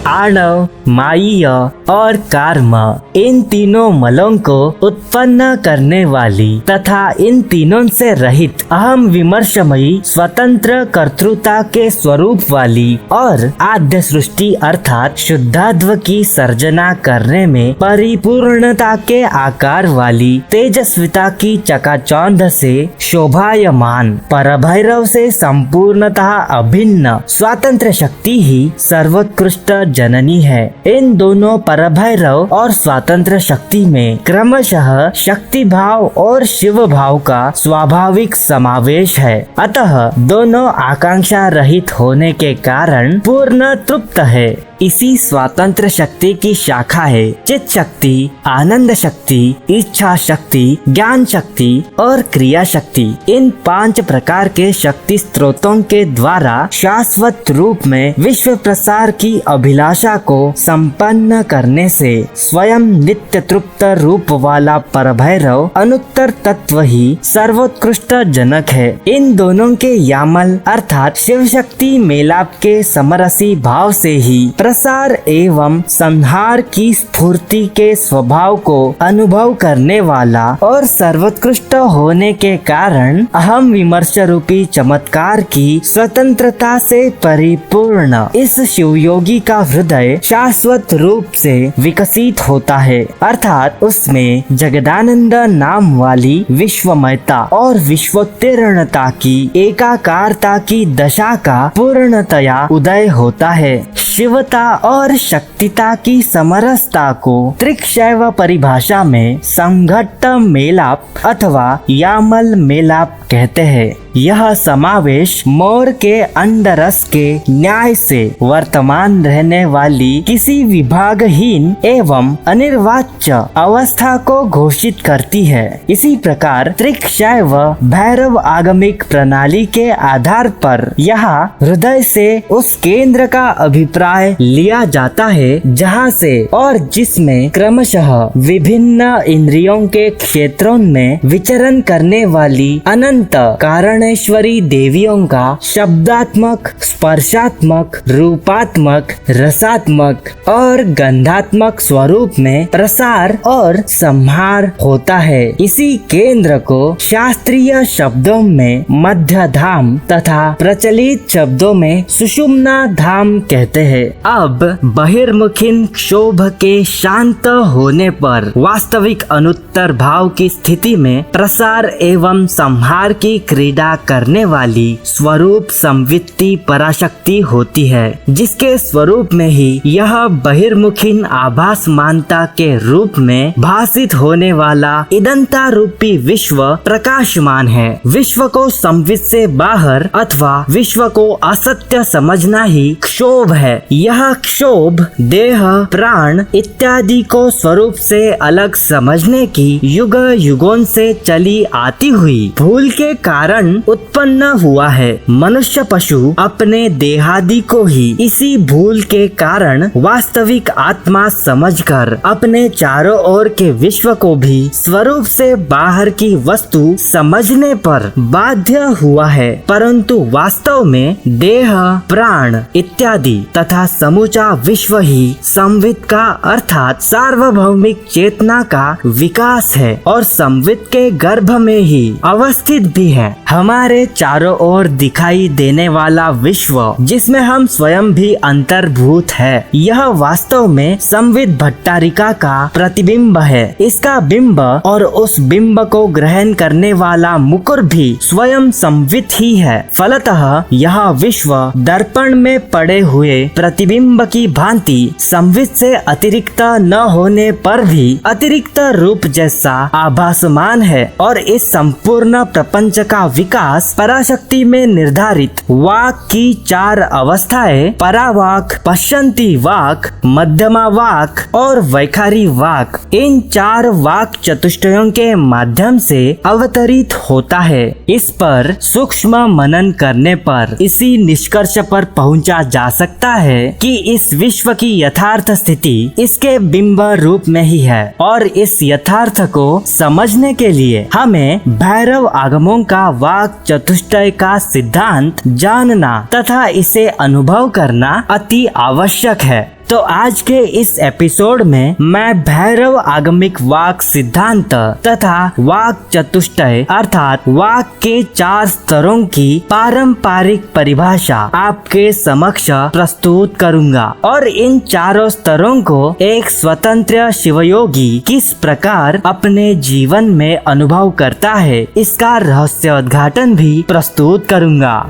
आणव, माय्य और कार्म, इन तीनों मलों को उत्पन्न करने वाली तथा इन तीनों से रहित अहम विमर्शमयी स्वतंत्र कर्तृता के स्वरूप वाली और आद्य सृष्टि अर्थात शुद्धाद्व की सर्जना करने में परिपूर्णता के आकार वाली तेजस्विता की चकाचौंध से शोभायमान परभैरव से संपूर्णतः अभिन्न स्वतंत्र शक्ति ही सर्वोत्कृष्ट जननी है। इन दोनों परभैरव और स्वतंत्र शक्ति में क्रमशः शक्ति भाव और शिव भाव का स्वाभाविक समावेश है। अतः दोनों आकांक्षा रहित होने के कारण पूर्ण तृप्त है। इसी स्वतंत्र शक्ति की शाखा है चित शक्ति, आनंद शक्ति, इच्छा शक्ति, ज्ञान शक्ति और क्रिया शक्ति। इन 5 प्रकार के शक्ति स्रोतों के द्वारा शाश्वत रूप में विश्व प्रसार की अभिलाषा को संपन्न करने से स्वयं नित्य तृप्त रूप वाला परभैरव अनुत्तर तत्व ही सर्वोत्कृष्ट जनक है। इन दोनों के यामल अर्थात शिव शक्ति मेलाप के समरसी भाव से ही प्रसार एवं संहार की स्फूर्ति के स्वभाव को अनुभव करने वाला और सर्वोत्कृष्ट होने के कारण अहम विमर्श रूपी चमत्कार की स्वतंत्रता से परिपूर्ण इस शिवयोगी का हृदय शाश्वत रूप से विकसित होता है, अर्थात उसमें जगदानंद नाम वाली विश्वमयता और विश्वोत्तीर्णता की एकाकारता की दशा का पूर्णतया उदय होता है। शिवता और शक्तिता की समरसता को त्रिक्षैव परिभाषा में संघट्ट मेलाप अथवा यामल मेलाप कहते हैं। यह समावेश मोर के अंडरस के न्याय से वर्तमान रहने वाली किसी विभागहीन एवं अनिर्वाच्य अवस्था को घोषित करती है। इसी प्रकार त्रिक्षैव भैरव आगमिक प्रणाली के आधार पर यहाँ हृदय से उस केंद्र का अभिप्राय लिया जाता है जहाँ से और जिसमें क्रमशः विभिन्न इंद्रियों के क्षेत्रों में विचरण करने वाली अनंत कारणेश्वरी देवियों का शब्दात्मक, स्पर्शात्मक, रूपात्मक, रसात्मक और गंधात्मक स्वरूप में प्रसार और संहार होता है। इसी केंद्र को शास्त्रीय शब्दों में मध्य धाम तथा प्रचलित शब्दों में सुषुम्ना धाम कहते हैं। अब बहिर्मुखीन क्षोभ के शांत होने पर वास्तविक अनुत्तर भाव की स्थिति में प्रसार एवं संहार की क्रीड़ा करने वाली स्वरूप संवित्ति पराशक्ति होती है, जिसके स्वरूप में ही यह बहिर्मुखीन आभास मानता के रूप में भाषित होने वाला इदंता रूपी विश्व प्रकाशमान है। विश्व को संवित से बाहर अथवा विश्व को असत्य समझना ही क्षोभ है। यह क्षोभ देह, प्राण इत्यादि को स्वरूप से अलग समझने की युग युगों से चली आती हुई भूल के कारण उत्पन्न हुआ है। मनुष्य पशु अपने देहादि को ही इसी भूल के कारण वास्तविक आत्मा समझकर अपने चारों ओर के विश्व को भी स्वरूप से बाहर की वस्तु समझने पर बाध्य हुआ है, परंतु वास्तव में देह, प्राण इत्यादि तथा समूचा विश्व ही संवित का अर्थात सार्वभौमिक चेतना का विकास है और संवित के गर्भ में ही अवस्थित भी है। हमारे चारों ओर दिखाई देने वाला विश्व जिसमें हम स्वयं भी अंतर्भूत है, यह वास्तव में संवित भट्टारिका का प्रतिबिंब है। इसका बिंब और उस बिंब को ग्रहण करने वाला मुकुर भी स्वयं संवित ही है। फलतः यह विश्व दर्पण में पड़े हुए प्रतिबिंब की भांति संवित से अतिरिक्त न होने पर भी अतिरिक्त रूप जैसा आभासमान है और इस संपूर्ण प्रपंच का विकास पराशक्ति में निर्धारित वाक की 4 अवस्थाएं परावाक, पश्यंती वाक, मध्यमा वाक और वैखारी वाक, इन 4 वाक चतुष्टयों के माध्यम से अवतरित होता है। इस पर सूक्ष्म मनन करने पर इसी निष्कर्ष पर पहुंचा जा सकता है कि इस विश्व की यथार्थ स्थिति इसके बिंब रूप में ही है और इस यथार्थ को समझने के लिए हमें भैरव आगमों का वाक चतुष्टय का सिद्धांत जानना तथा इसे अनुभव करना अति आवश्यक है। तो आज के इस एपिसोड में मैं भैरव आगमिक वाक सिद्धांत तथा वाक चतुष्टय अर्थात वाक के 4 स्तरों की पारंपरिक परिभाषा आपके समक्ष प्रस्तुत करूंगा और इन चारों स्तरों को एक स्वतंत्र शिवयोगी किस प्रकार अपने जीवन में अनुभव करता है इसका रहस्य उद्घाटन भी प्रस्तुत करूंगा।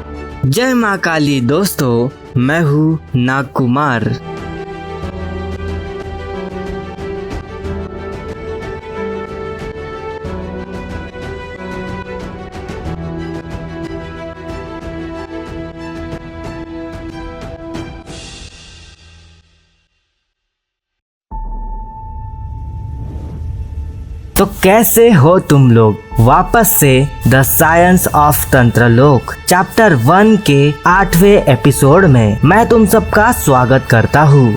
जय माँ काली दोस्तों, मैं हूँ नाग कुमार। तो कैसे हो तुम लोग? वापस से द साइंस ऑफ तंत्र लोक चैप्टर 1 के 8वें एपिसोड में मैं तुम सबका स्वागत करता हूँ।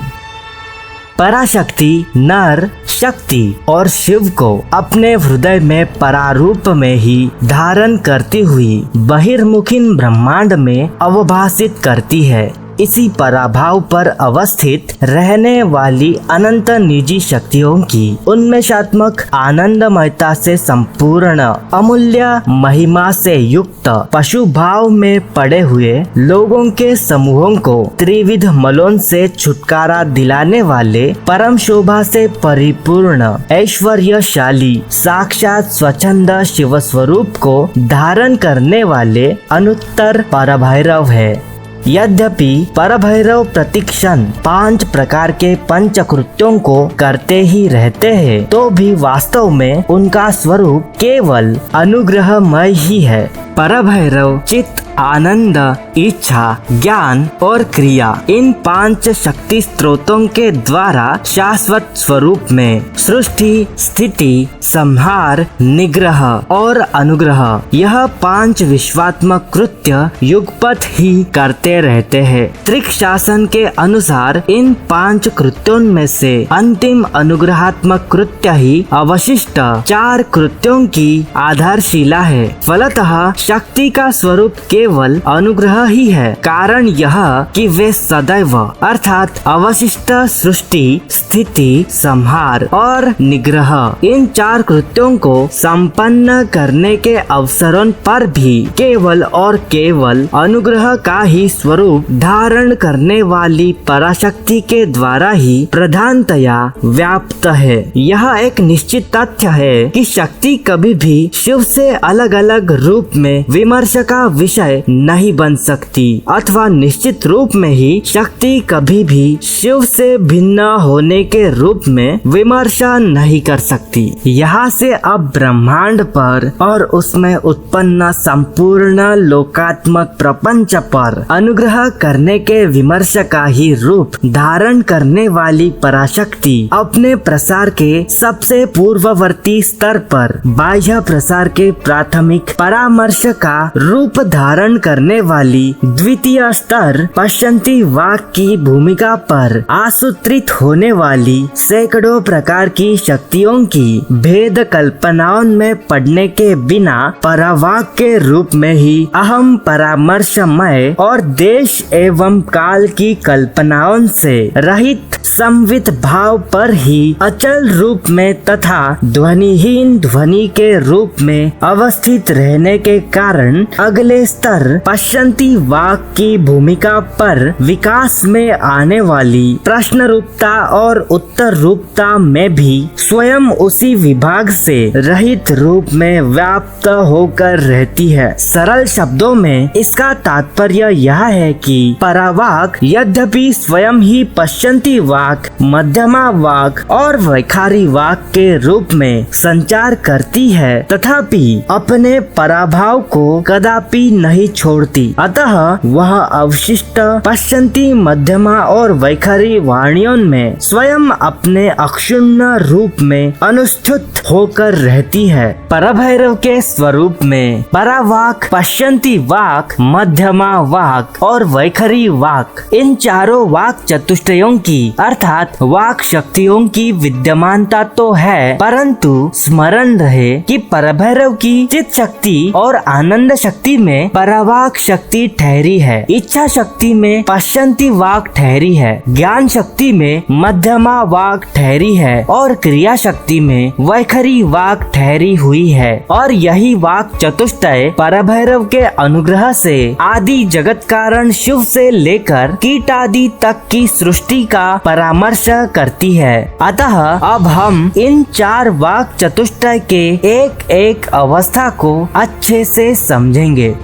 पराशक्ति नर शक्ति और शिव को अपने हृदय में परारूप में ही धारण करती हुई बहिर्मुखी ब्रह्मांड में अवभासित करती है। इसी पराभाव पर अवस्थित रहने वाली अनंत निजी शक्तियों की उन्मेषात्मक आनंदमयता से संपूर्ण अमूल्य महिमा से युक्त पशु भाव में पड़े हुए लोगों के समूहों को त्रिविध मलों से छुटकारा दिलाने वाले परम शोभा से परिपूर्ण ऐश्वर्यशाली साक्षात स्वच्छंद शिव स्वरूप को धारण करने वाले अनुत्तर परभैरव है। यद्यपि परभैरव प्रतिक्षण 5 प्रकार के पंचकृत्यों को करते ही रहते हैं, तो भी वास्तव में उनका स्वरूप केवल अनुग्रहमय ही है। परभैरव चित्त, आनंद, इच्छा, ज्ञान और क्रिया इन 5 शक्ति स्रोतों के द्वारा शाश्वत स्वरूप में सृष्टि, स्थिति, संहार, निग्रह और अनुग्रह यह 5 विश्वात्मक कृत्य युगपथ ही करते रहते हैं। त्रिक शासन के अनुसार इन 5 कृत्यों में से अंतिम अनुग्रहात्मक कृत्य ही अवशिष्ट 4 कृत्यों की आधारशिला है। फलतः शक्ति का स्वरूप केवल अनुग्रह ही है। कारण यह कि वे सदैव अर्थात अवशिष्ट सृष्टि, स्थिति, संहार और निग्रह इन 4 कृत्यों को संपन्न करने के अवसरों पर भी केवल और केवल अनुग्रह का ही स्वरूप धारण करने वाली पराशक्ति के द्वारा ही प्रधानतया व्याप्त है। यह एक निश्चित तथ्य है कि शक्ति कभी भी शिव से अलग अलग रूप में विमर्श का विषय नहीं बन सकती अथवा निश्चित रूप में ही शक्ति कभी भी शिव से भिन्न होने के रूप में विमर्श नहीं कर सकती। यहाँ से अब ब्रह्मांड पर और उसमें उत्पन्न संपूर्ण लोकात्मक प्रपंच पर अनुग्रह करने के विमर्श का ही रूप धारण करने वाली पराशक्ति अपने प्रसार के सबसे पूर्ववर्ती स्तर पर बाह्य प्रसार के प्राथमिक परामर्श का रूप धारण करने वाली द्वितीय स्तर पश्यंती वाक की भूमिका पर आसूत्रित होने वाली सैकड़ों प्रकार की शक्तियों की भेद कल्पनाओं में पड़ने के बिना परावाक के रूप में ही अहम परामर्शमय और देश एवं काल की कल्पनाओं से रहित संवित भाव पर ही अचल रूप में तथा ध्वनिहीन ध्वनि के रूप में अवस्थित रहने के कारण अगले स्तर पश्यंती वाक की भूमिका पर विकास में आने वाली प्रश्न रूपता और उत्तर रूपता में भी स्वयं उसी विभाग से रहित रूप में व्याप्त होकर रहती है। सरल शब्दों में इसका तात्पर्य यह है कि परावाक यद्यपि स्वयं ही पश्यंती वाक, मध्यमा वाक और वैखारी वाक के रूप में संचार करती है, तथापि अपने पराभाव को कदापि नहीं छोड़ती। अतः वह अवशिष्ट पश्यंती, मध्यमा और वैखरी वाणियों में स्वयं अपने अक्षुण्ण रूप में अनुष्ठित होकर रहती है। परभैरव के स्वरूप में परावाक, पश्यंती वाक, मध्यमा वाक और वैखरी वाक इन चारों वाक चतुष्टयों की अर्थात वाक शक्तियों की विद्यमानता तो है, परंतु स्मरण रहे कि परभैरव की चित्त शक्ति और आनंद शक्ति में परावाक शक्ति ठहरी है, इच्छा शक्ति में पश्चंती वाक ठहरी है, ज्ञान शक्ति में मध्यमा वाक ठहरी है और क्रिया शक्ति में वैखरी वाक ठहरी हुई है। और यही वाक चतुष्टय परभैरव के अनुग्रह से आदि जगत कारण शिव से लेकर कीट आदि तक की सृष्टि का परामर्श करती है। अतः अब हम इन 4 वाक चतुष्टय के एक एक अवस्था को अच्छे से समझेंगे।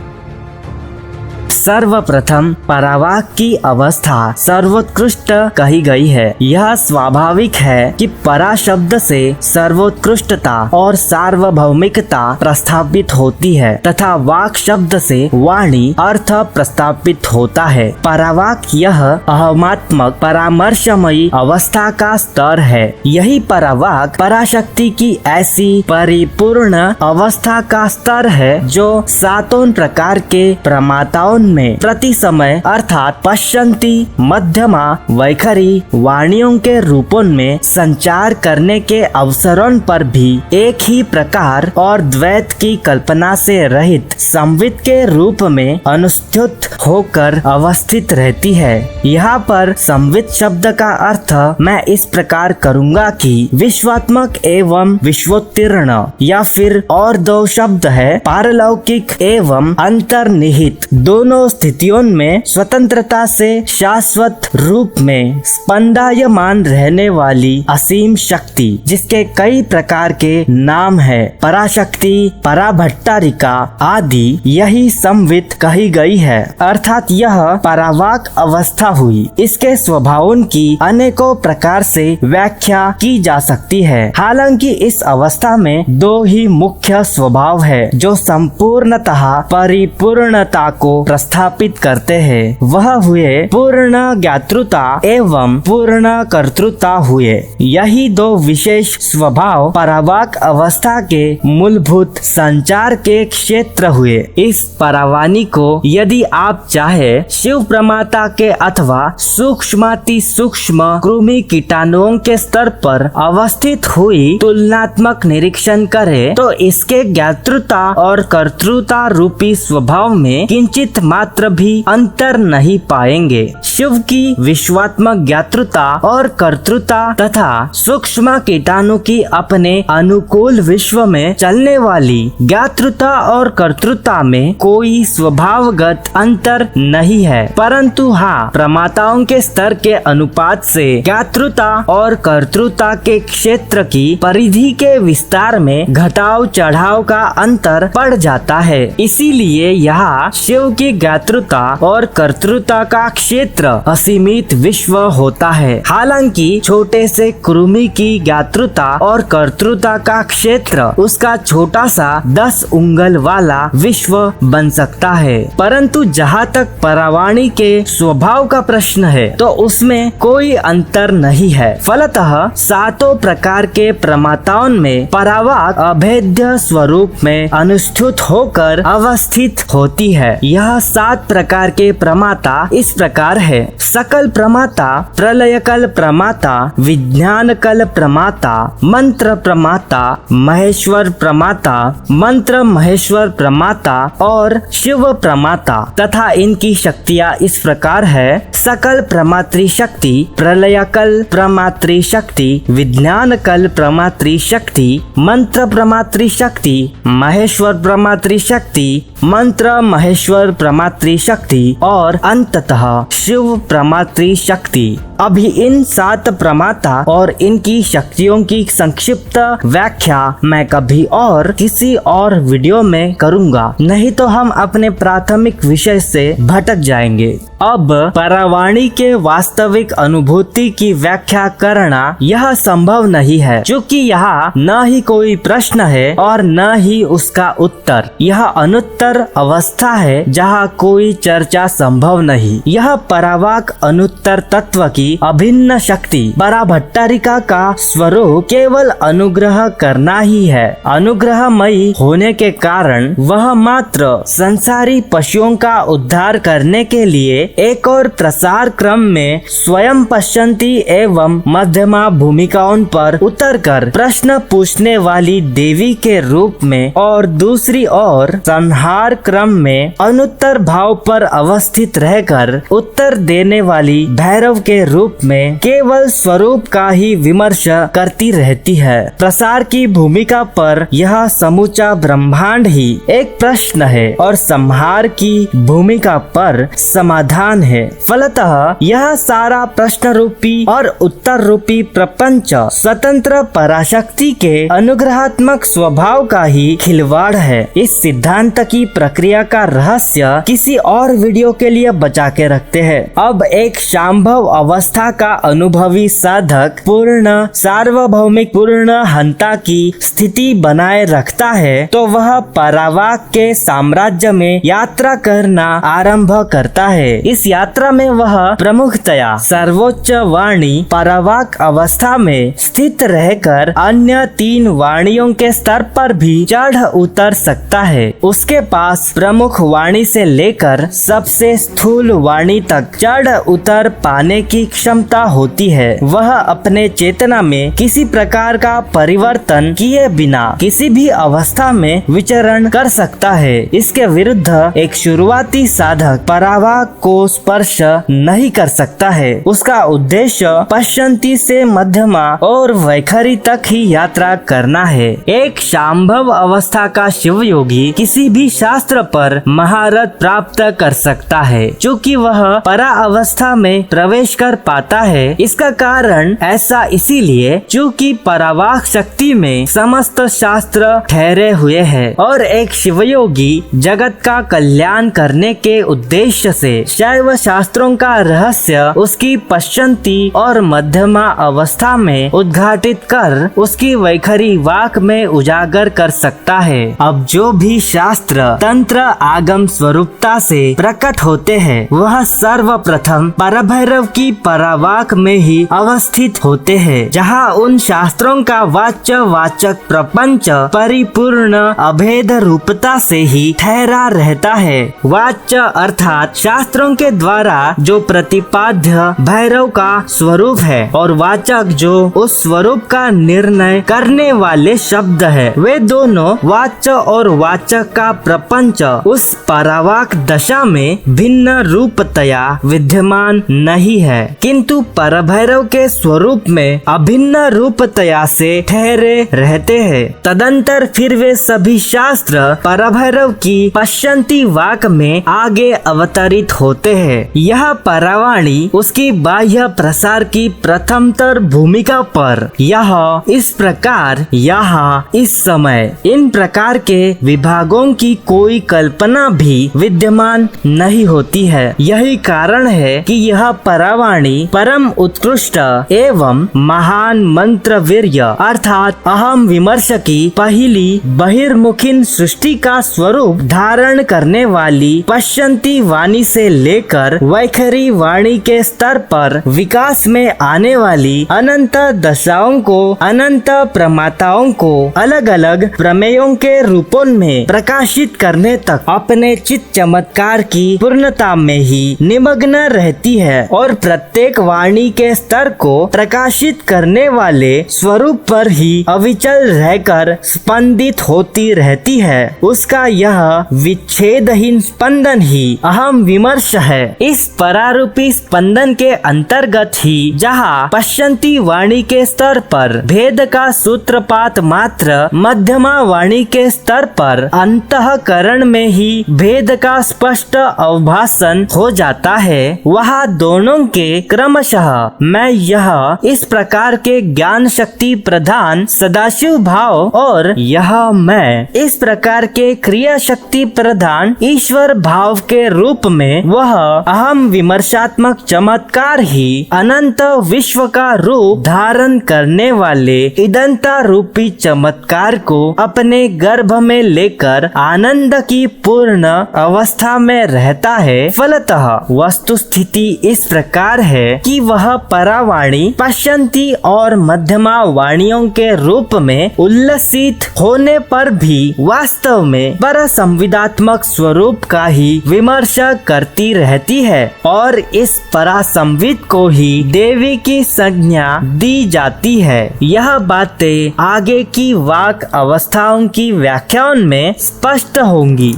सर्वप्रथम परावाक की अवस्था सर्वोत्कृष्ट कही गई है। यह स्वाभाविक है कि परा शब्द से सर्वोत्कृष्टता और सार्वभौमिकता प्रस्थापित होती है तथा वाक शब्द से वाणी अर्थ प्रस्थापित होता है। परावाक यह अहमात्मक परामर्शमयी अवस्था का स्तर है। यही परावाक पराशक्ति की ऐसी परिपूर्ण अवस्था का स्तर है जो 7 प्रकार के प्रमाताओं में प्रति समय अर्थात पश्चंती, मध्यमा, वैखरी वाणियों के रूपों में संचार करने के अवसरों पर भी एक ही प्रकार और द्वैत की कल्पना से रहित संवित के रूप में अनुष्ठित होकर अवस्थित रहती है। यहाँ पर संवित शब्द का अर्थ मैं इस प्रकार करूँगा कि विश्वात्मक एवं विश्वोत्तीर्ण, या फिर और 2 शब्द है पारलौकिक एवं अंतर्निहित। दोनों स्थितियों में स्वतंत्रता से शाश्वत रूप में स्पंदायमान रहने वाली असीम शक्ति, जिसके कई प्रकार के नाम है, पराशक्ति, पराभट्टारिका आदि, यही संवित कही गई है। अर्थात यह परावाक अवस्था हुई। इसके स्वभावों की अनेकों प्रकार से व्याख्या की जा सकती है। हालांकि इस अवस्था में 2 ही मुख्य स्वभाव है जो संपूर्णतः परिपूर्णता को स्थापित करते हैं। वह हुए पूर्ण ज्ञातृता एवं पूर्ण कर्तृता हुए। यही 2 विशेष स्वभाव परावाक अवस्था के मूलभूत संचार के क्षेत्र हुए। इस परावाणी को यदि आप चाहे शिव प्रमाता के अथवा सूक्ष्माति सूक्ष्म कृमि कीटाणुओं के स्तर पर अवस्थित हुई तुलनात्मक निरीक्षण करें तो इसके ज्ञातृता और कर्तृता रूपी स्वभाव में किंचित मात्र भी अंतर नहीं पाएंगे। शिव की विश्वात्मक ज्ञातृता और कर्तृता तथा सूक्ष्म कीटाणु की अपने अनुकूल विश्व में चलने वाली ज्ञातृता और कर्तृता में कोई स्वभावगत अंतर नहीं है, परंतु हाँ, प्रमाताओं के स्तर के अनुपात से ज्ञातृता और कर्तृता के क्षेत्र की परिधि के विस्तार में घटाव चढ़ाव का अंतर पड़ जाता है। इसीलिए यहाँ शिव की ज्ञातृता और कर्तृता का क्षेत्र असीमित विश्व होता है। हालांकि छोटे से कृमि की ज्ञातृता और कर्तृता का क्षेत्र उसका छोटा सा 10 उंगल वाला विश्व बन सकता है, परंतु जहाँ तक परावाणी के स्वभाव का प्रश्न है तो उसमें कोई अंतर नहीं है। फलतः 7 प्रकार के प्रमाताओं में परावाक अभेद्य स्वरूप में अनुष्ठित होकर अवस्थित होती है। यह 7 प्रकार के प्रमाता इस प्रकार है: सकल प्रमाता, प्रलयकल प्रमाता, विज्ञान कल प्रमाता, मंत्र प्रमाता, महेश्वर प्रमाता, मंत्र महेश्वर प्रमाता और शिव प्रमाता। तथा इनकी शक्तियाँ इस प्रकार है: सकल प्रमात्री शक्ति, प्रलयकल प्रमात्री शक्ति, विज्ञान कल प्रमात्री शक्ति, मंत्र प्रमात्री शक्ति, महेश्वर प्रमात्री शक्ति, मंत्र महेश्वर प्रमात्री शक्ति और अंततः शिव प्रमात्री शक्ति। अभी इन 7 प्रमाता और इनकी शक्तियों की संक्षिप्त व्याख्या मैं कभी और किसी और वीडियो में करूंगा, नहीं तो हम अपने प्राथमिक विषय से भटक जाएंगे। अब परावाणी के वास्तविक अनुभूति की व्याख्या करना यह संभव नहीं है, क्योंकि यहाँ न ही कोई प्रश्न है और न ही उसका उत्तर। यह अनुत्तर अवस्था है जहाँ कोई चर्चा संभव नहीं। यह परावाक अनुत्तर तत्व की की अभिन्न शक्ति बराभट्टारिका का स्वरूप केवल अनुग्रह करना ही है। अनुग्रहमयी होने के कारण वह मात्र संसारी पशुओं का उद्धार करने के लिए एक और प्रसार क्रम में स्वयं पश्चंती एवं मध्यमा भूमिकाओं पर उतरकर प्रश्न पूछने वाली देवी के रूप में और दूसरी ओर संहार क्रम में अनुत्तर भाव पर अवस्थित रहकर उत्तर देने वाली भैरव के रूप में केवल स्वरूप का ही विमर्श करती रहती है। प्रसार की भूमिका पर यह समूचा ब्रह्मांड ही एक प्रश्न है और संहार की भूमिका पर समाधान है। फलतः यह सारा प्रश्न रूपी और उत्तर रूपी प्रपंच स्वतंत्र पराशक्ति के अनुग्रहात्मक स्वभाव का ही खिलवाड़ है। इस सिद्धांत की प्रक्रिया का रहस्य किसी और वीडियो के लिए बचा के रखते हैं। अब एक शांभव अवस्था का अनुभवी साधक पूर्ण सार्वभौमिक पूर्ण हंता की स्थिति बनाए रखता है तो वह परावाक के साम्राज्य में यात्रा करना आरंभ करता है। इस यात्रा में वह प्रमुखतया सर्वोच्च वाणी परावाक अवस्था में स्थित रहकर अन्य 3 वाणियों के स्तर पर भी चढ़ उतर सकता है। उसके पास प्रमुख वाणी से लेकर सबसे स्थूल वाणी तक चढ़ उतर पाने की क्षमता होती है। वह अपने चेतना में किसी प्रकार का परिवर्तन किए बिना किसी भी अवस्था में विचरण कर सकता है। इसके विरुद्ध एक शुरुआती साधक परावाक को स्पर्श नहीं कर सकता है। उसका उद्देश्य पश्चंती से मध्यमा और वैखरी तक ही यात्रा करना है। एक शांभव अवस्था का शिव योगी किसी भी शास्त्र पर महारत प्राप्त कर सकता है। चूँकि वह परा अवस्था में प्रवेश कर पाता है, इसका कारण ऐसा इसीलिए चूँकि परावाक शक्ति में समस्त शास्त्र ठहरे हुए हैं और एक शिवयोगी जगत का कल्याण करने के उद्देश्य से शैव शास्त्रों का रहस्य उसकी पश्चंती और मध्यमा अवस्था में उद्घाटित कर उसकी वैखरी वाक में उजागर कर सकता है। अब जो भी शास्त्र तंत्र आगम स्वरूपता से प्रकट होते हैं वह सर्वप्रथम परभैरव की परावाक में ही अवस्थित होते हैं, जहाँ उन शास्त्रों का वाच्य वाचक प्रपंच परिपूर्ण अभेद रूपता से ही ठहरा रहता है। वाच्य अर्थात शास्त्रों के द्वारा जो प्रतिपाद्य भैरव का स्वरूप है और वाचक जो उस स्वरूप का निर्णय करने वाले शब्द है, वे दोनों वाच्य और वाचक का प्रपंच उस परावाक दशा में भिन्न रूपतया विद्यमान नहीं है, किंतु परभैरव के स्वरूप में अभिन्न रूपतया से ठहरे रहते हैं। तदंतर फिर वे सभी शास्त्र परभैरव की पश्चंती वाक में आगे अवतरित होते हैं। यह परावाणी उसकी बाह्य प्रसार की प्रथमतर भूमिका पर यह इस प्रकार यहाँ इस समय इन प्रकार के विभागों की कोई कल्पना भी विद्यमान नहीं होती है। यही कारण है कि यह परावाणी परम उत्कृष्ट एवं महान मंत्र वीर्य अर्थात अहम विमर्श की पहली बहिर्मुखीन सृष्टि का स्वरूप धारण करने वाली पश्चंती वाणी से लेकर वैखरी वाणी के स्तर पर विकास में आने वाली अनंत दशाओं को अनंत प्रमाताओं को अलग अलग प्रमेयों के रूपों में प्रकाशित करने तक अपने चित्त चमत्कार की पूर्णता में ही निमग्न रहती है और प्रत्येक वाणी के स्तर को प्रकाशित करने वाले स्वरूप पर ही अविचल रहकर स्पंदित होती रहती है। उसका यह विच्छेदहीन स्पंदन ही अहम विमर्श है। इस परारूपी स्पंदन के अंतर्गत ही जहाँ पश्चंती वाणी के स्तर पर भेद का सूत्रपात मात्र मध्यमा वाणी के स्तर पर अंतःकरण में ही भेद का स्पष्ट अवभाषण हो जाता है, वहाँ दोनों के क्रमशः मैं यह इस प्रकार के ज्ञान शक्ति प्रधान सदाशिव भाव और यह मैं इस प्रकार के क्रिया शक्ति प्रधान ईश्वर भाव के रूप में वह अहम विमर्शात्मक चमत्कार ही अनंत विश्व का रूप धारण करने वाले इदंता रूपी चमत्कार को अपने गर्भ में लेकर आनंद की पूर्ण अवस्था में रहता है। फलतः वस्तु स्थिति इस प्रकार है है कि वह परावाणी पश्यंती और मध्यमा वाणियों के रूप में उल्लसित होने पर भी वास्तव में पर संविदात्मक स्वरूप का ही विमर्श करती रहती है और इस परासंविद को ही देवी की संज्ञा दी जाती है। यह बातें आगे की वाक अवस्थाओं की व्याख्याओं में स्पष्ट होंगी।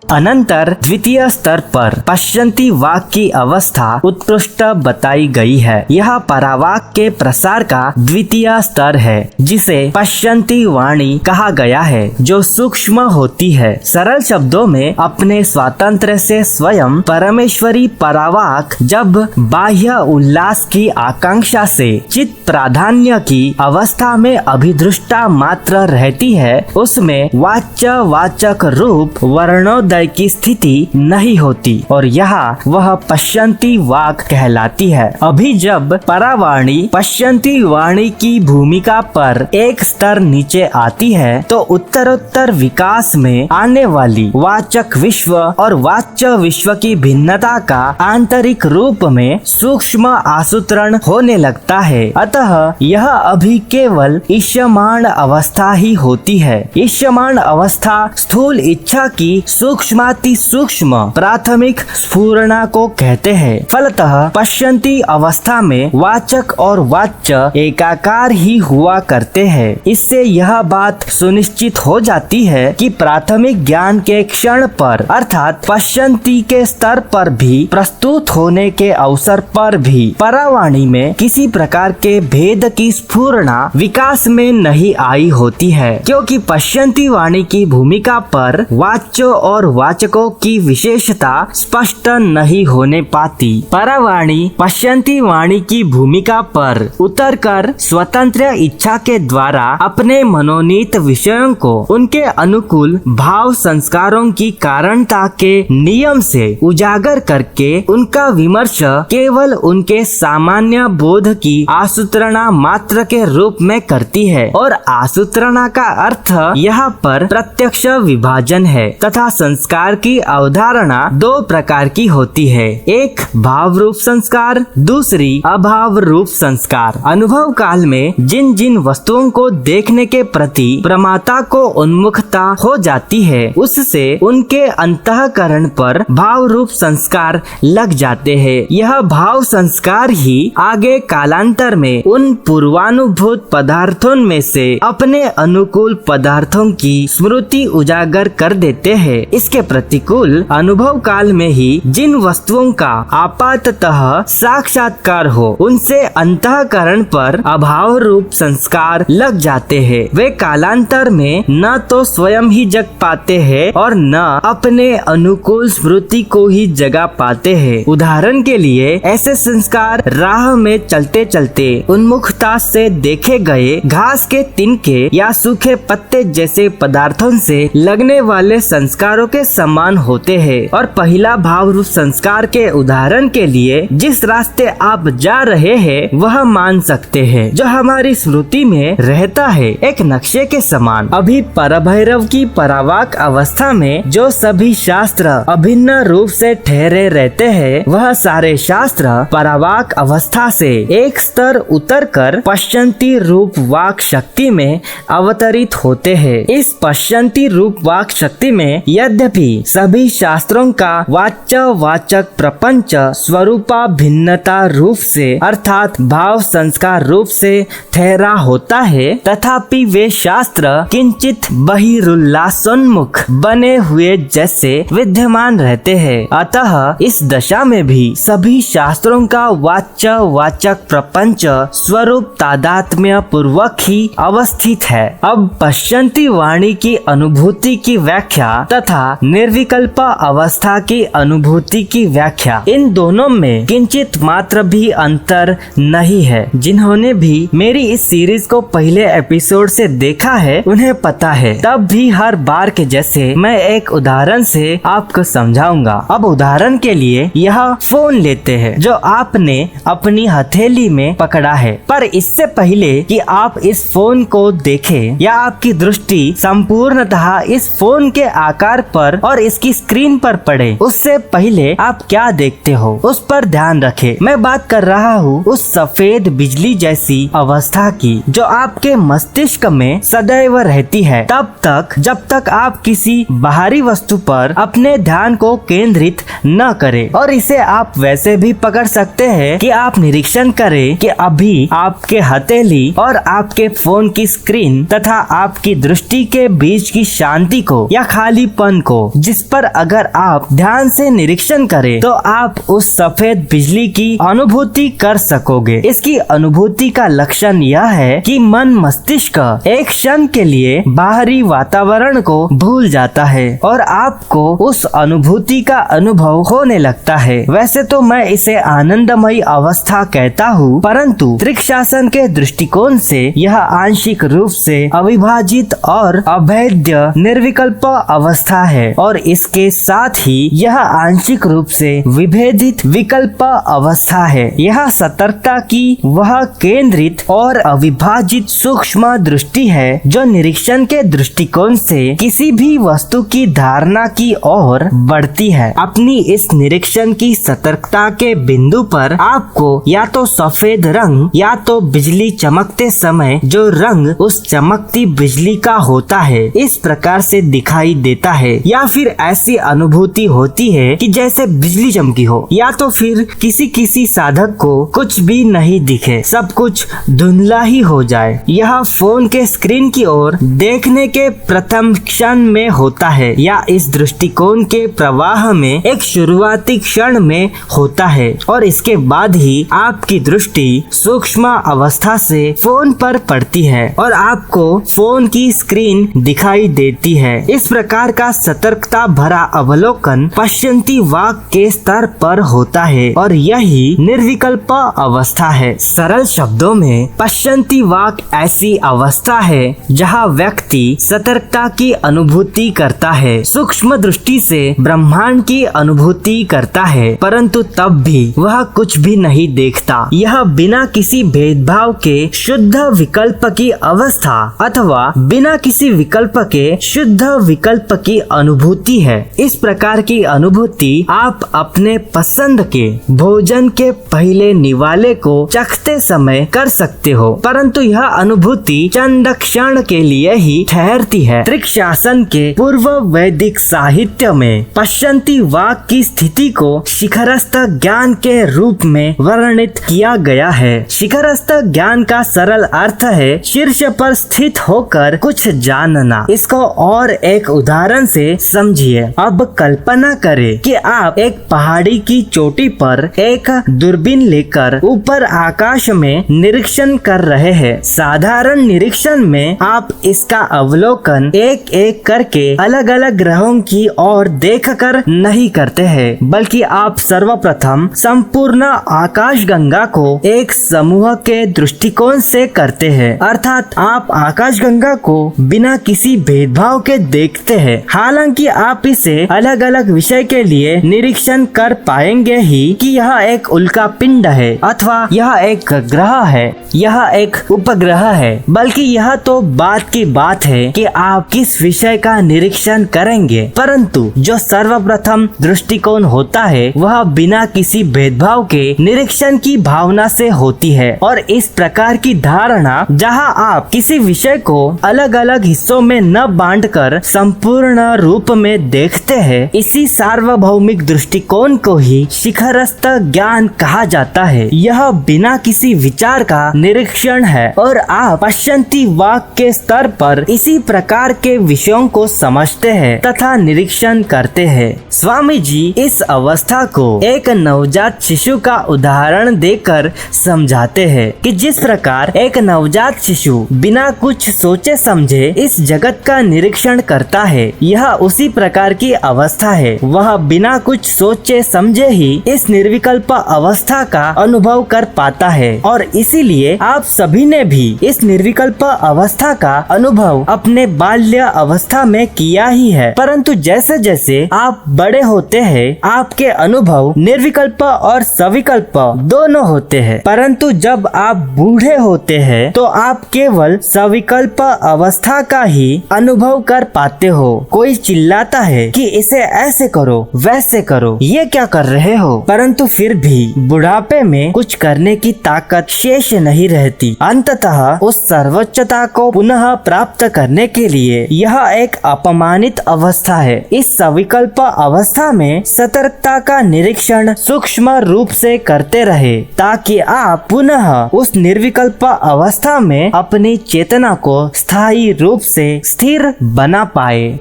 अनंतर द्वितीय स्तर पर पश्यंती वाक की अवस्था उत्कृष्ट बताई गई है। यह परावाक के प्रसार का द्वितीय स्तर है जिसे पश्यंती वाणी कहा गया है, जो सूक्ष्म होती है। सरल शब्दों में अपने स्वातंत्र से स्वयं परमेश्वरी परावाक जब बाह्य उल्लास की आकांक्षा से चित्त प्राधान्य की अवस्था में अभिदृष्टा मात्र रहती है, उसमें वाच्य वाचक रूप वर्णोदय की स्थिति नहीं होती और यहाँ वह पश्यंती वाक कहलाती है। अभी जब परावाणी पश्यंती वाणी की भूमिका पर एक स्तर नीचे आती है तो उत्तरोत्तर विकास में आने वाली वाचक विश्व और वाच्य विश्व की भिन्नता का आंतरिक रूप में सूक्ष्म आसूत्रण होने लगता है। अतः यह अभी केवल ईष्यमाण अवस्था ही होती है। ईष्यमाण अवस्था स्थूल इच्छा की सूक्ष्माति सूक्ष्म प्राथमिक स्फुरणा को कहते हैं। फलतः पश्यंती अवस्था में वाचक और वाच्य एकाकार ही हुआ करते हैं। इससे यह बात सुनिश्चित हो जाती है कि प्राथमिक ज्ञान के क्षण पर अर्थात पश्यंती के स्तर पर भी प्रस्तुत होने के अवसर पर भी परावाणी में किसी प्रकार के भेद की स्फुरणा विकास में नहीं आई होती है, क्योंकि पश्यंती वाणी की भूमिका पर वाच्य और वाचकों की विशेषता स्पष्ट नहीं होने पाती। परावाणी पश्यंती वाणी की भूमिका पर उतरकर स्वतंत्र इच्छा के द्वारा अपने मनोनीत विषयों को उनके अनुकूल भाव संस्कारों की कारणता के नियम से उजागर करके उनका विमर्श केवल उनके सामान्य बोध की आसूत्रणा मात्र के रूप में करती है और आसूत्रणा का अर्थ यहाँ पर प्रत्यक्ष विभाजन है तथा संस्कार की अवधारणा दो प्रकार की होती है, एक भाव रूप संस्कार, दूसरी अभाव रूप संस्कार। अनुभव काल में जिन जिन वस्तुओं को देखने के प्रति प्रमाता को उन्मुखता हो जाती है उससे उनके अंतःकरण पर भाव रूप संस्कार लग जाते हैं। यह भाव संस्कार ही आगे कालांतर में उन पूर्वानुभूत पदार्थों में से अपने अनुकूल पदार्थों की स्मृति उजागर कर देते हैं। इसके प्रतिकूल अनुभव काल में ही जिन वस्तुओं का आपाततः साक्षात्कार हो उनसे अंतःकरण पर अभाव रूप संस्कार लग जाते हैं। वे कालांतर में न तो स्वयं ही जग पाते हैं और न अपने अनुकूल स्मृति को ही जगा पाते हैं। उदाहरण के लिए ऐसे संस्कार राह में चलते चलते उन्मुखता से देखे गए घास के तिनके या सूखे पत्ते जैसे पदार्थों से लगने वाले संस्कारों के समान होते हैं। और पहला भाव रूप संस्कार के उदाहरण के लिए जिस रास्ते आप जा रहे हैं वह मान सकते हैं, जो हमारी स्मृति में रहता है एक नक्शे के समान। अभी परभैरव की परावाक अवस्था में जो सभी शास्त्र अभिन्न रूप से ठहरे रहते हैं वह सारे शास्त्र परावाक अवस्था से एक स्तर उतरकर पश्यंती रूप वाक शक्ति में अवतरित होते हैं। इस पश्यंती रूप वाक शक्ति में यद्यपि सभी शास्त्रों का वाच्य वाचक प्रपंच स्वरूपा भिन्नता रूप से अर्थात भाव संस्कार रूप से ठहरा होता है, तथापि वे शास्त्र किंचित बहिरुल्लासोन्मुख बने हुए जैसे विद्यमान रहते हैं। अतः इस दशा में भी सभी शास्त्रों का वाच्य वाचक प्रपंच स्वरूप तादात्म्य पूर्वक ही अवस्थित है। अब पश्यंती वाणी की अनुभूति की व्याख्या तथा निर्विकल्प अवस्था की अनुभूति की व्याख्या, इन दोनों में किंचित मात्र भी अंतर नहीं है। जिन्होंने भी मेरी इस सीरीज को पहले एपिसोड से देखा है उन्हें पता है। तब भी हर बार के जैसे मैं एक उदाहरण से आपको समझाऊंगा। अब उदाहरण के लिए यह फोन लेते हैं जो आपने अपनी हथेली में पकड़ा है, पर इससे पहले कि आप इस फोन को देखें या आपकी दृष्टि संपूर्णतः इस फोन के आकार पर पर और इसकी स्क्रीन पर पड़े उससे पहले आप क्या देखते हो उस पर ध्यान रखें। मैं बात कर रहा हूँ उस सफेद बिजली जैसी अवस्था की जो आपके मस्तिष्क में सदैव रहती है तब तक जब तक आप किसी बाहरी वस्तु पर अपने ध्यान को केंद्रित न करें। और इसे आप वैसे भी पकड़ सकते हैं कि आप निरीक्षण करें कि अभी आपके हथेली और आपके फोन की स्क्रीन तथा आपकी दृष्टि के बीच की शांति को या खालीपन को, जिस पर अगर आप ध्यान से निरीक्षण करें तो आप उस सफेद बिजली की अनुभूति कर सकोगे। इसकी अनुभूति का लक्षण यह है कि मन मस्तिष्क एक क्षण के लिए बाहरी वातावरण को भूल जाता है और आपको उस अनुभूति का अनुभव होने लगता है। वैसे तो मैं इसे आनंदमयी अवस्था कहता हूँ, परंतु त्रिकशासन के दृष्टिकोण से यह आंशिक रूप से अविभाजित और अभेद्य निर्विकल्प अवस्था है और इसके साथ ही यह आंशिक रूप से विभेदित विकल्प अवस्था है। यह सतर्कता की वह केंद्रित और अविभाजित सूक्ष्म दृष्टि है जो निरीक्षण के दृष्टिकोण से किसी भी वस्तु की धारणा की ओर बढ़ती है। अपनी इस निरीक्षण की सतर्कता के बिंदु पर आपको या तो सफेद रंग या तो बिजली चमकते समय जो रंग उस चमकती बिजली का होता है इस प्रकार से दिखाई देता है, या फिर ऐसी अनुभूति होती है कि जैसे बिजली चमकी हो, या तो फिर किसी साधक को कुछ भी नहीं दिखे, सब कुछ धुंधला ही हो जाए। यह फोन के स्क्रीन की ओर देखने के प्रथम क्षण में होता है या इस दृष्टिकोण के प्रवाह में एक शुरुआती क्षण में होता है और इसके बाद ही आपकी दृष्टि सूक्ष्म अवस्था से फोन पर पड़ती है और आपको फोन की स्क्रीन दिखाई देती है। इस प्रकार का सतर्कता भरा अवलोकन पश्यन्ति वाक के स्तर पर होता है और यही निर्विकल्प अवस्था है। सरल शब्दों में पश्यन्ति वाक ऐसी अवस्था है जहाँ व्यक्ति सतर्कता की अनुभूति करता है, सूक्ष्म दृष्टि से ब्रह्मांड की अनुभूति करता है, परंतु तब भी वह कुछ भी नहीं देखता। यह बिना किसी भेदभाव के शुद्ध विकल्प की अवस्था अथवा बिना किसी विकल्प के शुद्ध विकल्प की अनुभूति है। इस प्रकार की अनुभूति आप अपने पसंद के भोजन के पहले निवाले को चखते समय कर सकते हो, परंतु यह अनुभूति चंद क्षण के लिए ही ठहरती है। त्रिकशासन के पूर्व वैदिक साहित्य में पश्यन्ति वाक की स्थिति को शिखरस्थ ज्ञान के रूप में वर्णित किया गया है। शिखरस्थ ज्ञान का सरल अर्थ है शीर्ष पर स्थित होकर कुछ जानना। इसको और एक उदाहरण से समझिए। अब कल्पना करें कि आप एक पहाड़ी की चोटी पर एक दूरबीन लेकर ऊपर आकाश में निरीक्षण कर रहे हैं। साधारण निरीक्षण में आप इसका अवलोकन एक एक करके अलग अलग ग्रहों की ओर देखकर नहीं करते हैं, बल्कि आप सर्वप्रथम संपूर्ण आकाश गंगा को एक समूह के दृष्टिकोण से करते हैं, अर्थात आप आकाश गंगा को बिना किसी भेदभाव के देखते हैं। हालांकि आप इसे अलग अलग विषय के लिए निरीक्षण कर पाएंगे ही कि यह एक उल्का पिंड है अथवा यह एक ग्रह है, यह एक उपग्रह है, बल्कि यह तो बात की बात है कि आप किस विषय का निरीक्षण करेंगे। परंतु जो सर्वप्रथम दृष्टिकोण होता है वह बिना किसी भेदभाव के निरीक्षण की भावना से होती है और इस प्रकार की धारणा जहां आप किसी विषय को अलग अलग हिस्सों में न बांटकर संपूर्ण रूप में देखते हैं, इसी सार्वभौमिक दृष्टिकोण को ही शिखरस्थ ज्ञान कहा जाता है। यह बिना किसी विचार का निरीक्षण है और आप पश्यन्ति वाक के स्तर पर इसी प्रकार के विषयों को समझते हैं तथा निरीक्षण करते हैं। स्वामी जी इस अवस्था को एक नवजात शिशु का उदाहरण देकर समझाते हैं कि जिस प्रकार एक नवजात शिशु बिना कुछ सोचे समझे इस जगत का निरीक्षण करता है, यह उसी प्रकार की अवस्था है। वह बिना कुछ सोचे समझे ही इस निर्विकल्प अवस्था का अनुभव कर पाता है और इसीलिए आप सभी ने भी इस निर्विकल्प अवस्था का अनुभव अपने बाल्य अवस्था में किया ही है। परंतु जैसे जैसे आप बड़े होते हैं आपके अनुभव निर्विकल्प और सविकल्प दोनों होते हैं, परंतु जब आप बूढ़े होते हैं तो आप केवल सविकल्प अवस्था का ही अनुभव कर पाते हो। कोई चिल्लाता है कि इसे ऐसे करो वैसे करो, ये क्या कर रहे हो, परंतु फिर भी बुढ़ापे में कुछ करने की ताकत शेष नहीं रहती। अंततः उस सर्वोच्चता को पुनः प्राप्त करने के लिए यह एक अपमानित अवस्था है। इस सविकल्प अवस्था में सतर्कता का निरीक्षण सूक्ष्म रूप से करते रहे ताकि आप पुनः उस निर्विकल्प अवस्था में अपनी चेतना को स्थायी रूप से स्थिर बना पाए।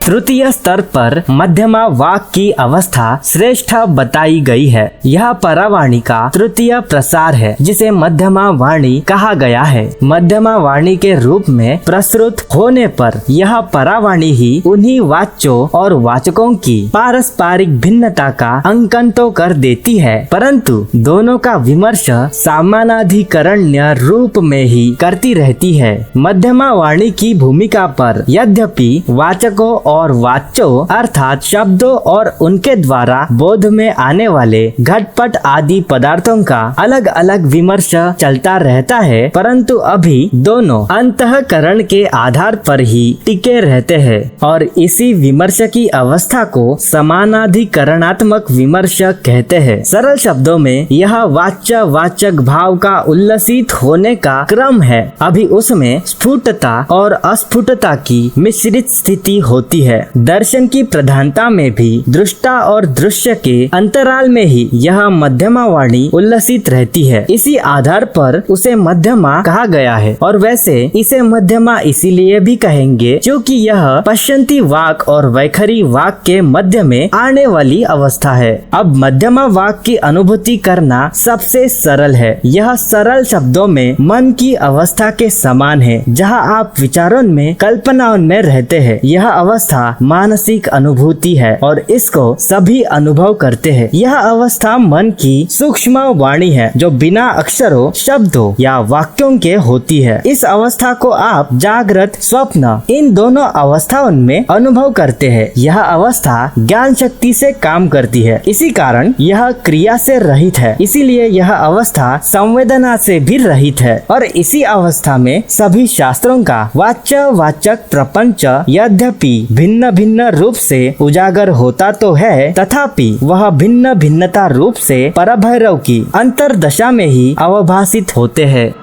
तृतीय स्तर पर मध्यमा वाक की अवस्था श्रेष्ठ बताई गई है। यह परावाणी का तृतीय प्रसार है जिसे मध्यमा वाणी कहा गया है। मध्यमा वाणी के रूप में प्रस्तुत होने पर यह परावाणी ही उन्हीं वाच्यों और वाचकों की पारस्परिक भिन्नता का अंकन तो कर देती है, परंतु दोनों का विमर्श समानाधिकरण्य रूप में ही करती रहती है। मध्यमा वाणी की भूमिका पर यद्यपि वाचकों और वाच्यों अर्थात शब्दों और उनके द्वारा बोध में आने वाले घटपट आदि पदार्थों का अलग अलग विमर्श चलता रहता है, परंतु अभी दोनों अंतःकरण के आधार पर ही टिके रहते हैं और इसी विमर्श की अवस्था को समानाधिकरणात्मक विमर्श कहते हैं। सरल शब्दों में यह वाच्य वाचक भाव का उल्लसित होने का क्रम है। अभी उसमें स्फुटता और अस्फुटता की मिश्रित स्थिति होती है। दर्शन की प्रधानता में भी दृष्टा और दृश्य के अंतराल में ही यह मध्यमा वाणी उल्लसित रहती है। इसी आधार पर उसे मध्यमा कहा गया है और वैसे इसे मध्यमा इसीलिए भी कहेंगे क्योंकि यह पश्यंती वाक और वैखरी वाक के मध्य में आने वाली अवस्था है। अब मध्यमा वाक की अनुभूति करना सबसे सरल है। यह सरल शब्दों में मन की अवस्था के समान है जहाँ आप विचारों में कल्पनाओं में रहते हैं। यह अवस्था मानसिक अनुभूति है और इसको सभी अनुभव करते हैं। यह अवस्था मन की सूक्ष्म वाणी है जो बिना अक्षरों शब्दों या वाक्यों के होती है। इस अवस्था को आप जागृत स्वप्न इन दोनों अवस्थाओं में अनुभव करते हैं। यह अवस्था ज्ञान शक्ति से काम करती है, इसी कारण यह क्रिया से रहित है। इसीलिए यह अवस्था संवेदना से भी रहित है और इसी अवस्था में सभी शास्त्रों का वाच्य वाचक प्रपंच यद्यपि भिन्न भिन्न रूप से उजागर होता तो है, तथापि वह भिन्न भिन्नता रूप से परभैरव की अंतर्दशा में ही अवभासित होते हैं।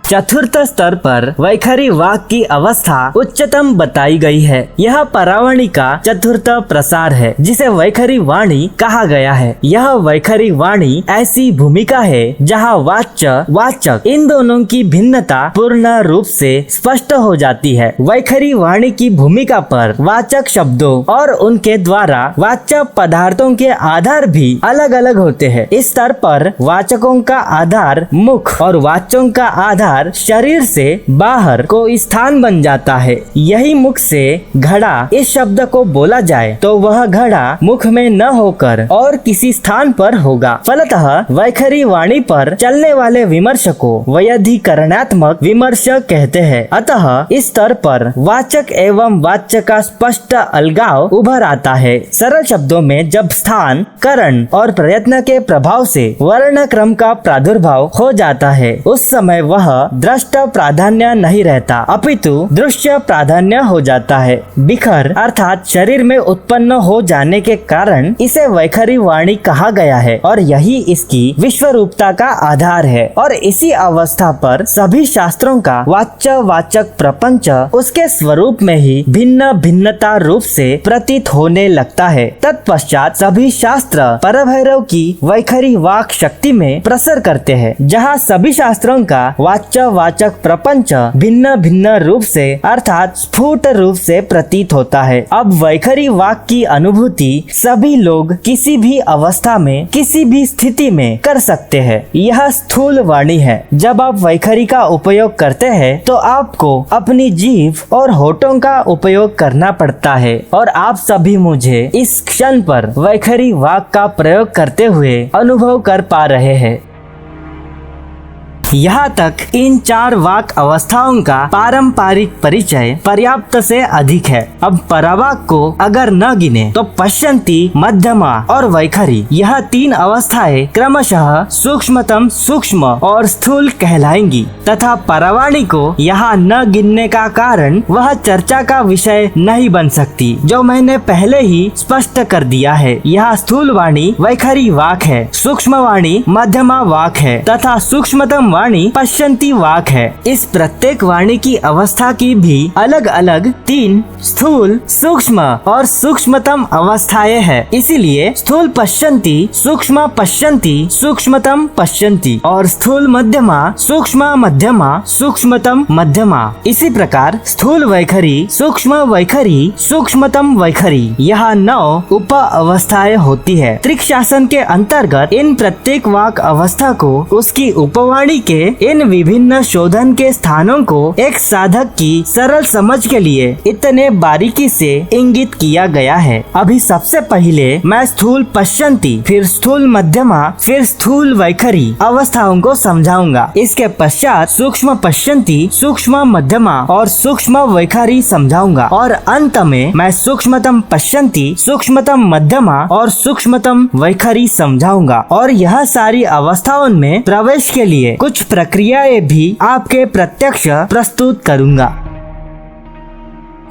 चतुर्थ स्तर पर वैखरी वाक की अवस्था उच्चतम बताई गई है। यह परावाणी का चतुर्थ प्रसार है जिसे वैखरी वाणी कहा गया है। यह वैखरी वाणी ऐसी भूमिका है जहाँ वाच्य वाचक इन दोनों की भिन्नता पूर्ण रूप से स्पष्ट हो जाती है। वैखरी वाणी की भूमिका पर वाचक शब्दों और उनके द्वारा वाच्य पदार्थों के आधार भी अलग अलग होते हैं। इस स्तर पर वाचकों का आधार मुख और वाच्यों का आधार शरीर से बाहर को स्थान बन जाता है। यही मुख से घड़ा इस शब्द को बोला जाए तो वह घड़ा मुख में न होकर और किसी स्थान पर होगा। फलतः वैखरी वाणी पर चलने वाले विमर्श को वैयाधिकरणात्मक विमर्श कहते हैं। अतः इस स्तर पर वाचक एवं वाच्य का स्पष्ट अलगाव उभर आता है। सरल शब्दों में जब स्थान करण और प्रयत्न के प्रभाव से वर्ण क्रम का प्रादुर्भाव हो जाता है उस समय वह दृष्ट प्राधान्य नहीं रहता अपितु दृश्य प्राधान्य हो जाता है। बिखर अर्थात शरीर में उत्पन्न हो जाने के कारण इसे वैखरी वाणी कहा गया है और यही इसकी विश्व रूपता का आधार है। और इसी अवस्था पर सभी शास्त्रों का वाच्य वाचक प्रपंच उसके स्वरूप में ही भिन्न भिन्नता रूप से प्रतीत होने लगता है। तत्पश्चात सभी शास्त्र परभैरव की वैखरी वाक शक्ति में प्रसर करते हैं जहाँ सभी शास्त्रों का वाच्य वाचक प्रपंच भिन्न भिन्न रूप से अर्थात स्फुट रूप से प्रतीत होता है। अब वैखरी वाक की अनुभूति सभी लोग किसी भी अवस्था में किसी भी स्थिति में कर सकते हैं। यह स्थूल वाणी है। जब आप वैखरी का उपयोग करते हैं तो आपको अपनी जीभ और होठों का उपयोग करना पड़ता है और आप सभी मुझे इस क्षण पर वैखरी वाक का प्रयोग करते हुए अनुभव कर पा रहे हैं। यहाँ तक इन 4 वाक अवस्थाओं का पारंपरिक परिचय पर्याप्त से अधिक है। अब परावाक को अगर न गिने तो पश्यन्ति, मध्यमा और वैखरी, यह 3 अवस्थाएं क्रमशः सूक्ष्मतम सूक्ष्म और स्थूल कहलाएंगी तथा परावाणी को यहाँ न गिनने का कारण वह चर्चा का विषय नहीं बन सकती, जो मैंने पहले ही स्पष्ट कर दिया है। यह स्थूल वाणी वैखरी वाक है, सूक्ष्म वाणी मध्यमा वाक है तथा सूक्ष्मतम वाणी पश्यन्ति वाक है। इस प्रत्येक वाणी की अवस्था की भी अलग अलग 3 स्थूल, सूक्ष्म और सूक्ष्मतम अवस्थाएं हैं। इसीलिए स्थूल पश्यन्ति, सूक्ष्म पश्यन्ति, सूक्ष्मतम पश्यन्ति और स्थूल मध्यमा, सूक्ष्म मध्यमा, सूक्ष्मतम मध्यमा। इसी प्रकार स्थूल वैखरी, सूक्ष्म वैखरी, सूक्ष्मतम वैखरी, यह 9 उप अवस्थाएं होती है। त्रिकशासन के अंतर्गत इन प्रत्येक वाक अवस्था को उसकी उपवाणी के इन विभिन्न शोधन के स्थानों को एक साधक की सरल समझ के लिए इतने बारीकी से इंगित किया गया है। अभी सबसे पहले मैं स्थूल पश्यन्ति, फिर स्थूल मध्यमा, फिर स्थूल वैखरी अवस्थाओं को समझाऊंगा। इसके पश्चात सूक्ष्म पश्यन्ति, सूक्ष्म मध्यमा और सूक्ष्म वैखरी समझाऊंगा और अंत में मैं सूक्ष्मतम पश्यन्ति, सूक्ष्मतम मध्यमा और सूक्ष्मतम वैखरी समझाऊंगा और यह सारी अवस्थाओं में प्रवेश के लिए कुछ प्रक्रियाएं भी आपके प्रत्यक्ष प्रस्तुत करूंगा।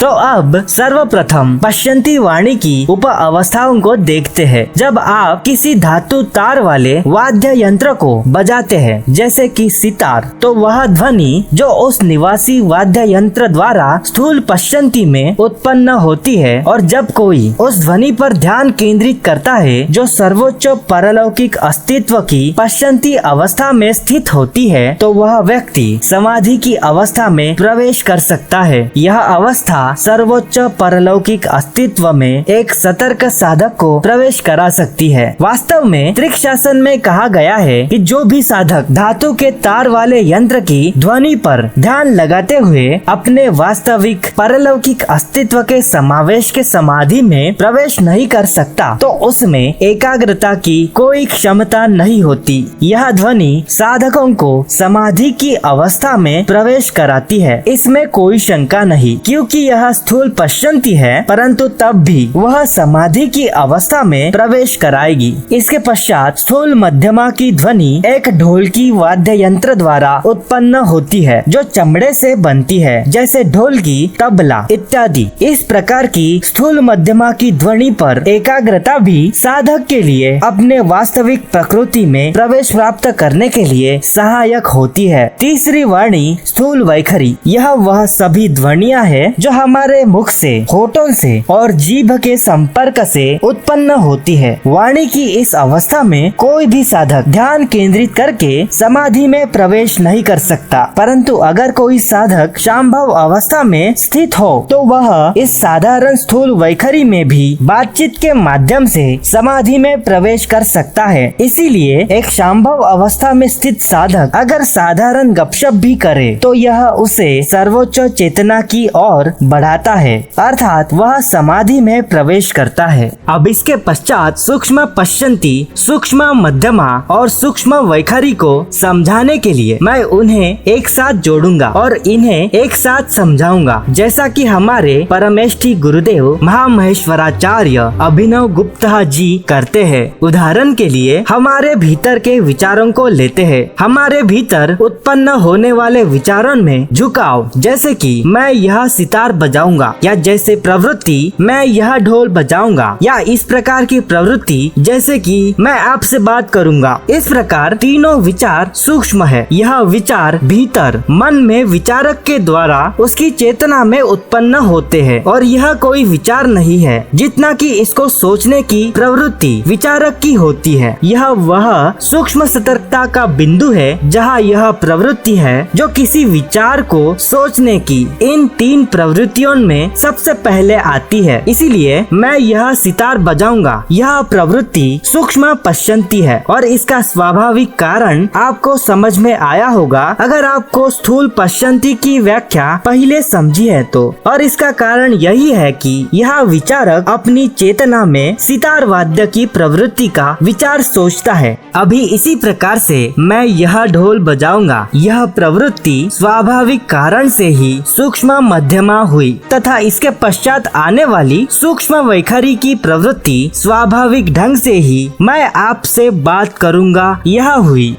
तो अब सर्वप्रथम पश्यन्ति वाणी की उप अवस्थाओं को देखते हैं। जब आप किसी धातु तार वाले वाद्य यंत्र को बजाते हैं, जैसे कि सितार, तो वह ध्वनि जो उस निवासी वाद्य यंत्र द्वारा स्थूल पश्यन्ति में उत्पन्न होती है, और जब कोई उस ध्वनि पर ध्यान केंद्रित करता है जो सर्वोच्च परलौकिक अस्तित्व की पश्यन्ति अवस्था में स्थित होती है, तो वह व्यक्ति समाधि की अवस्था में प्रवेश कर सकता है। यह अवस्था सर्वोच्च परलौकिक अस्तित्व में एक सतर्क साधक को प्रवेश करा सकती है। वास्तव में त्रिकशासन में कहा गया है कि जो भी साधक धातु के तार वाले यंत्र की ध्वनि पर ध्यान लगाते हुए अपने वास्तविक परलौकिक अस्तित्व के समावेश के समाधि में प्रवेश नहीं कर सकता, तो उसमें एकाग्रता की कोई क्षमता नहीं होती। यह ध्वनि साधकों को समाधि की अवस्था में प्रवेश कराती है, इसमें कोई शंका नहीं, क्योंकि यह स्थूल पश्यन्ति है, परंतु तब भी वह समाधि की अवस्था में प्रवेश कराएगी। इसके पश्चात स्थूल मध्यमा की ध्वनि एक ढोलकी वाद्य यंत्र द्वारा उत्पन्न होती है, जो चमड़े से बनती है, जैसे ढोलकी, तबला इत्यादि। इस प्रकार की स्थूल मध्यमा की ध्वनि पर एकाग्रता भी साधक के लिए अपने वास्तविक प्रकृति में प्रवेश प्राप्त करने के लिए सहायक होती है। तीसरी वाणी स्थूल वैखरी, यह वह सभी ध्वनियाँ है जो हमारे मुख से, होठों से और जीभ के संपर्क से उत्पन्न होती है। वाणी की इस अवस्था में कोई भी साधक ध्यान केंद्रित करके समाधि में प्रवेश नहीं कर सकता, परंतु अगर कोई साधक शांभव अवस्था में स्थित हो तो वह इस साधारण स्थूल वैखरी में भी बातचीत के माध्यम से समाधि में प्रवेश कर सकता है। इसीलिए एक शांभव अवस्था में स्थित साधक अगर साधारण गपशप भी करे तो यह उसे सर्वोच्च चेतना की ओर बढ़ाता है, अर्थात वह समाधि में प्रवेश करता है। अब इसके पश्चात सूक्ष्म पश्यन्ति, सूक्ष्म मध्यमा और सूक्ष्म वैखरी को समझाने के लिए मैं उन्हें एक साथ जोड़ूंगा और इन्हें एक साथ समझाऊंगा, जैसा कि हमारे परमेष्ठी गुरुदेव महामहेश्वराचार्य अभिनव गुप्ता जी करते हैं। उदाहरण के लिए हमारे भीतर के विचारों को लेते हैं। हमारे भीतर उत्पन्न होने वाले विचारों में झुकाव, जैसे कि मैं यह सितार बजाऊंगा, या जैसे प्रवृत्ति मैं यह ढोल बजाऊंगा, या इस प्रकार की प्रवृत्ति जैसे कि मैं आपसे बात करूंगा। इस प्रकार तीनों विचार सूक्ष्म है। यह विचार भीतर मन में विचारक के द्वारा उसकी चेतना में उत्पन्न होते हैं, और यह कोई विचार नहीं है जितना कि इसको सोचने की प्रवृत्ति विचारक की होती है। यह वह सूक्ष्म सतर्कता का बिंदु है जहाँ यह प्रवृत्ति है जो किसी विचार को सोचने की इन 3 प्रवृत्ति प्रवृत्तियों में सबसे पहले आती है, इसीलिए मैं यह सितार बजाऊंगा। यह प्रवृत्ति सूक्ष्म पश्यंती है और इसका स्वाभाविक कारण आपको समझ में आया होगा अगर आपको स्थूल पश्यंती की व्याख्या पहले समझी है तो। और इसका कारण यही है कि यह विचारक अपनी चेतना में सितार वाद्य की प्रवृत्ति का विचार सोचता है। अभी इसी प्रकार से मैं यह ढोल बजाऊंगा। यह प्रवृत्ति स्वाभाविक कारण से ही सूक्ष्म मध्यमा हुई तथा इसके पश्चात आने वाली सूक्ष्म वैखरी की प्रवृत्ति स्वाभाविक ढंग से ही मैं आपसे बात करूंगा यह हुई।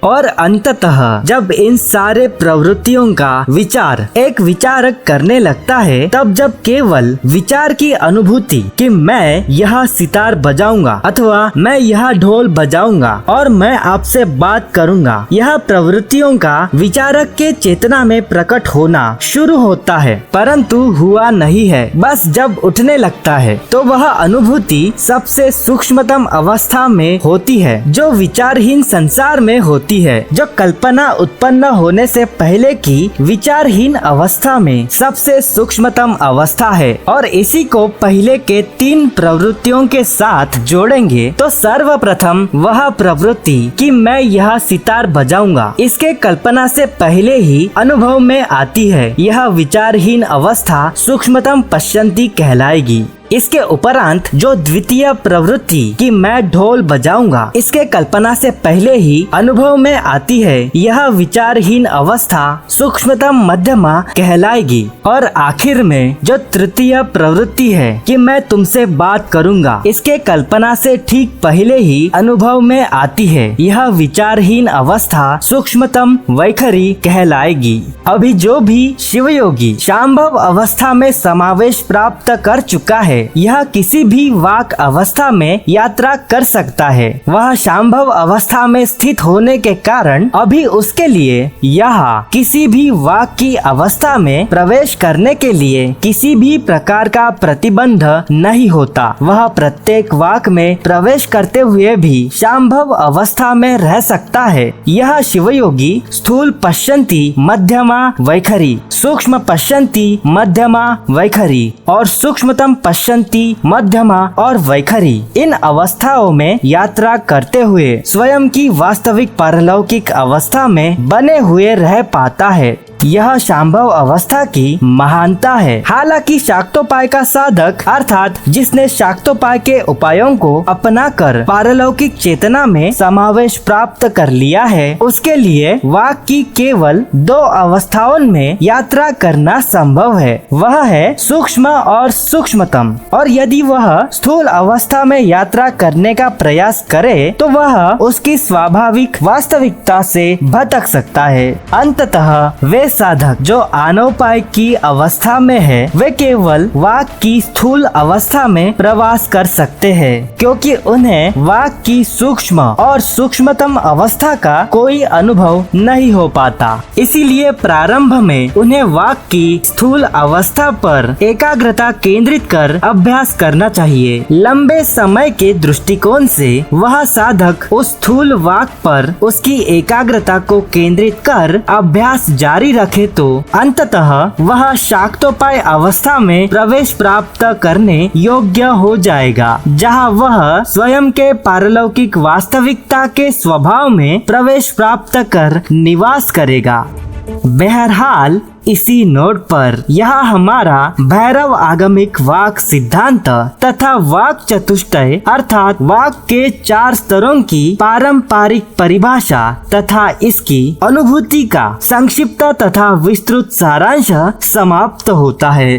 और अंततः जब इन सारे प्रवृत्तियों का विचार एक विचारक करने लगता है, तब जब केवल विचार की अनुभूति कि मैं यह सितार बजाऊंगा अथवा मैं यह ढोल बजाऊंगा और मैं आपसे बात करूंगा, यह प्रवृत्तियों का विचारक के चेतना में प्रकट होना शुरू होता है, परंतु हुआ नहीं है। बस जब उठने लगता है तो वह अनुभूति सबसे सूक्ष्मतम अवस्था में होती है, जो विचारहीन संसार में होती है, जो कल्पना उत्पन्न होने से पहले की विचारहीन अवस्था में सबसे सूक्ष्मतम अवस्था है। और इसी को पहले के 3 प्रवृत्तियों के साथ जोड़ेंगे तो सर्वप्रथम वह प्रवृत्ति कि मैं यह सितार बजाऊंगा, इसके कल्पना से पहले ही अनुभव में आती है। यह विचारहीन अवस्था सूक्ष्मतम पश्यंती कहलाएगी। इसके उपरांत जो द्वितीय प्रवृत्ति कि मैं ढोल बजाऊंगा, इसके कल्पना से पहले ही अनुभव में आती है, यह विचारहीन अवस्था सूक्ष्मतम मध्यमा कहलाएगी। और आखिर में जो तृतीय प्रवृत्ति है कि मैं तुमसे बात करूंगा, इसके कल्पना से ठीक पहले ही अनुभव में आती है, यह विचारहीन अवस्था सूक्ष्मतम वैखरी कहलाएगी। अभी जो भी शिवयोगी शांभव अवस्था में समावेश प्राप्त कर चुका है, यह किसी भी वाक अवस्था में यात्रा कर सकता है। वह शांभव अवस्था में स्थित होने के कारण अभी उसके लिए यह किसी भी वाक की अवस्था में प्रवेश करने के लिए किसी भी प्रकार का प्रतिबंध नहीं होता। वह प्रत्येक वाक में प्रवेश करते हुए भी शांभव अवस्था में रह सकता है। यह शिवयोगी स्थूल पश्यंती मध्यमा वैखरी, सूक्ष्म पश्यंती मध्यमा वैखरी और सूक्ष्मतम पश्यंती मध्यमा और वैखरी, इन अवस्थाओं में यात्रा करते हुए स्वयं की वास्तविक पारलौकिक अवस्था में बने हुए रह पाता है। यह शांभव अवस्था की महानता है। हालांकि शाक्तोपाय का साधक अर्थात जिसने शाक्तोपाय के उपायों को अपनाकर पारलौकिक चेतना में समावेश प्राप्त कर लिया है, उसके लिए वाक की केवल 2 अवस्थाओं में यात्रा करना संभव है। वह है सूक्ष्म और सूक्ष्मतम। और यदि वह स्थूल अवस्था में यात्रा करने का प्रयास करे तो वह उसकी स्वाभाविक वास्तविकता से भटक सकता है। अंततः वे साधक जो आनोपाय की अवस्था में है, वे केवल वाक की स्थूल अवस्था में प्रवास कर सकते हैं, क्योंकि उन्हें वाक की सूक्ष्म और सूक्ष्मतम अवस्था का कोई अनुभव नहीं हो पाता। इसीलिए प्रारंभ में उन्हें वाक की स्थूल अवस्था पर एकाग्रता केंद्रित कर अभ्यास करना चाहिए। लंबे समय के दृष्टिकोण से वह साधक उस स्थूल वाक पर उसकी एकाग्रता को केंद्रित कर अभ्यास जारी रखे तो अंततः वह शाक्तोपाय अवस्था में प्रवेश प्राप्त करने योग्य हो जाएगा, जहां वह स्वयं के पारलौकिक वास्तविकता के स्वभाव में प्रवेश प्राप्त कर निवास करेगा। बहरहाल इसी नोट पर यह हमारा भैरव आगमिक वाक सिद्धांत तथा वाक चतुष्टय अर्थात वाक के 4 स्तरों की पारंपरिक परिभाषा तथा इसकी अनुभूति का संक्षिप्त तथा विस्तृत सारांश समाप्त होता है।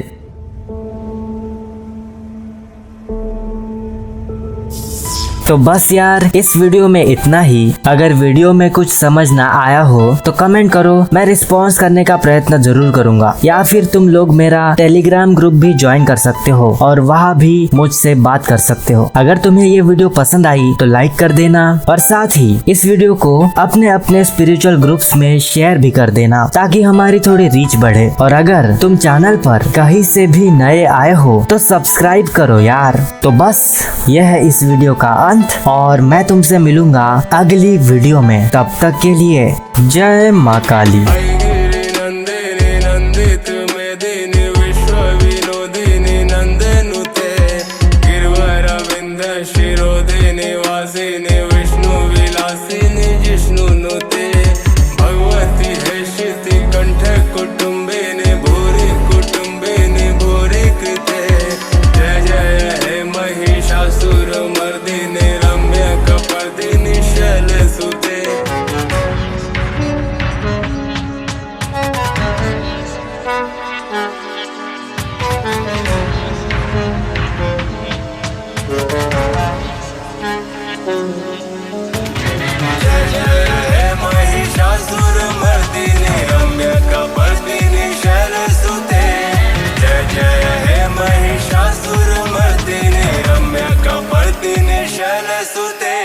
तो बस यार, इस वीडियो में इतना ही। अगर वीडियो में कुछ समझ ना आया हो तो कमेंट करो, मैं रिस्पॉन्स करने का प्रयत्न जरूर करूंगा। या फिर तुम लोग मेरा टेलीग्राम ग्रुप भी ज्वाइन कर सकते हो और वहाँ भी मुझसे बात कर सकते हो। अगर तुम्हें ये वीडियो पसंद आई तो लाइक कर देना और साथ ही इस वीडियो को अपने अपने स्पिरिचुअल ग्रुप्स में शेयर भी कर देना, ताकि हमारी थोड़ी रीच बढ़े। और अगर तुम चैनल पर कहीं से भी नए आए हो तो सब्सक्राइब करो यार। तो बस यह है इस वीडियो का अंत और मैं तुमसे मिलूंगा अगली वीडियो में। तब तक के लिए जय माँ काली। विशलसुते